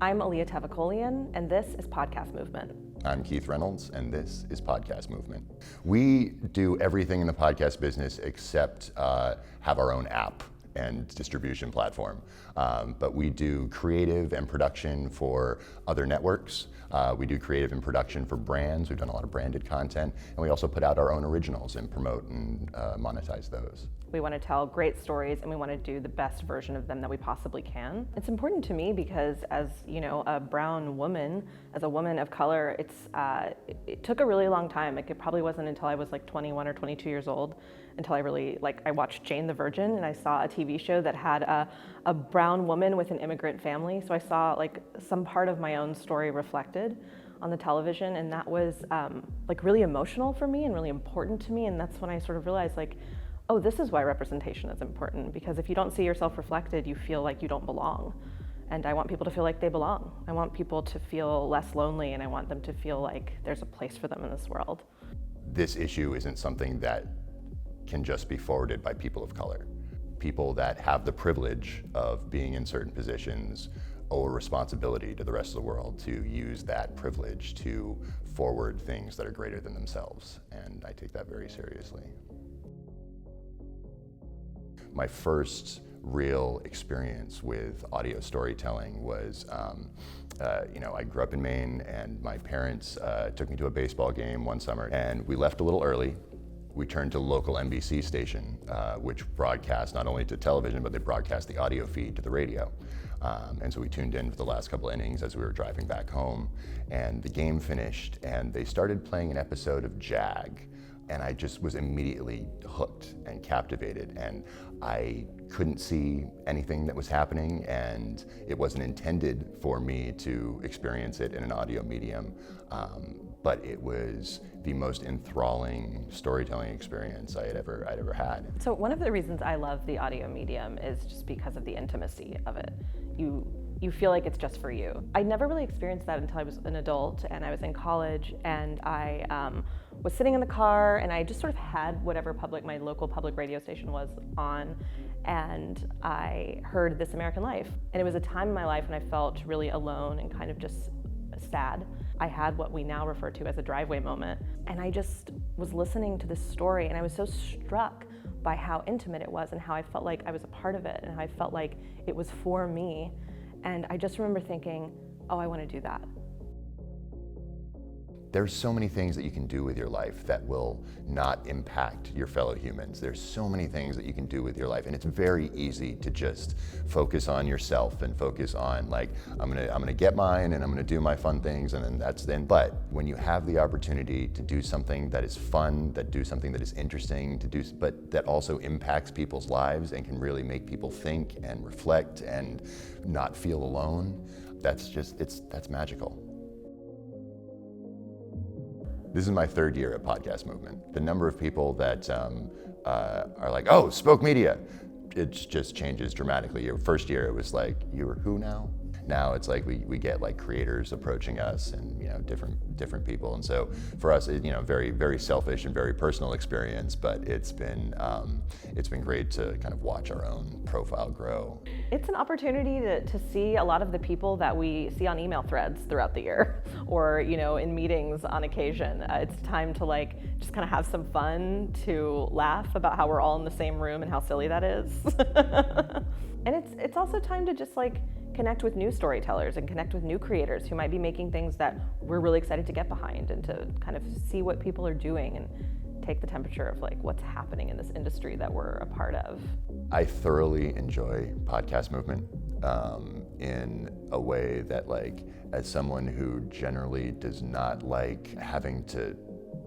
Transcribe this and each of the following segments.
I'm Alia Tavakolian, and this is Podcast Movement. I'm Keith Reynolds, and this is Podcast Movement. We do everything in the podcast business except have our own app and distribution platform. But we do creative and production for other networks. We do creative and production for brands. We've done a lot of branded content, and we also put out our own originals and promote and monetize those. We want to tell great stories, and we want to do the best version of them that we possibly can. It's important to me because, as you know, a brown woman, as a woman of color, it took a really long time. Like, it probably wasn't until I was like 21 or 22 years old until I watched Jane the Virgin, and I saw a TV show that had a brown woman with an immigrant family. So I saw like some part of my own story reflected on the television, and that was like really emotional for me and really important to me. And that's when I sort of realized, like, oh, this is why representation is important, because if you don't see yourself reflected, you feel like you don't belong. And I want people to feel like they belong. I want people to feel less lonely, and I want them to feel like there's a place for them in this world. This issue isn't something that can just be forwarded by people of color. People that have the privilege of being in certain positions owe a responsibility to the rest of the world to use that privilege to forward things that are greater than themselves. And I take that very seriously. My first real experience with audio storytelling was, I grew up in Maine, and my parents took me to a baseball game one summer, and we left a little early. We turned to a local NBC station, which broadcast not only to television, but they broadcast the audio feed to the radio. And so we tuned in for the last couple innings as we were driving back home, and the game finished, and they started playing an episode of Jag. And I just was immediately hooked and captivated, and I couldn't see anything that was happening, and it wasn't intended for me to experience it in an audio medium, but it was the most enthralling storytelling experience I'd ever had. So one of the reasons I love the audio medium is just because of the intimacy of it. You feel like it's just for you. I never really experienced that until I was an adult and I was in college, and I was sitting in the car, and I just sort of had whatever my local public radio station was on, and I heard This American Life. And it was a time in my life when I felt really alone and kind of just sad. I had what we now refer to as a driveway moment, and I just was listening to this story, and I was so struck by how intimate it was and how I felt like I was a part of it and how I felt like it was for me. And I just remember thinking, oh, I want to do that. There's so many things that you can do with your life that will not impact your fellow humans. There's so many things that you can do with your life, and it's very easy to just focus on yourself and focus on, like, I'm gonna get mine and I'm gonna do my fun things, and then but when you have the opportunity to do something that is fun, do something that is interesting but that also impacts people's lives and can really make people think and reflect and not feel alone, that's magical. This is my third year at Podcast Movement. The number of people that are like, oh, Spoke Media, it just changes dramatically. Your first year, it was like, you were who now? Now it's like we get like creators approaching us and different people. And so for us, very, very selfish and very personal experience, but it's been great to kind of watch our own profile grow. It's an opportunity to see a lot of the people that we see on email threads throughout the year, or in meetings on occasion. It's time to just kind of have some fun, to laugh about how we're all in the same room and how silly that is. And it's also time to just connect with new storytellers and connect with new creators who might be making things that we're really excited to get behind, and to kind of see what people are doing and take the temperature of what's happening in this industry that we're a part of. I thoroughly enjoy Podcast Movement in a way that, as someone who generally does not like having to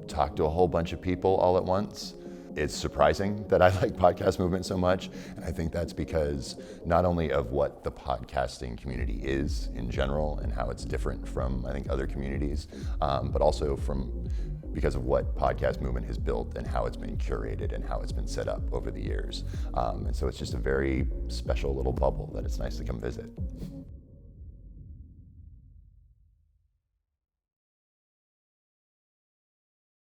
talk to a whole bunch of people all at once, it's surprising that I like Podcast Movement so much, and I think that's because not only of what the podcasting community is in general and how it's different from, I think, other communities, but also because of what Podcast Movement has built and how it's been curated and how it's been set up over the years. And so it's just a very special little bubble that it's nice to come visit.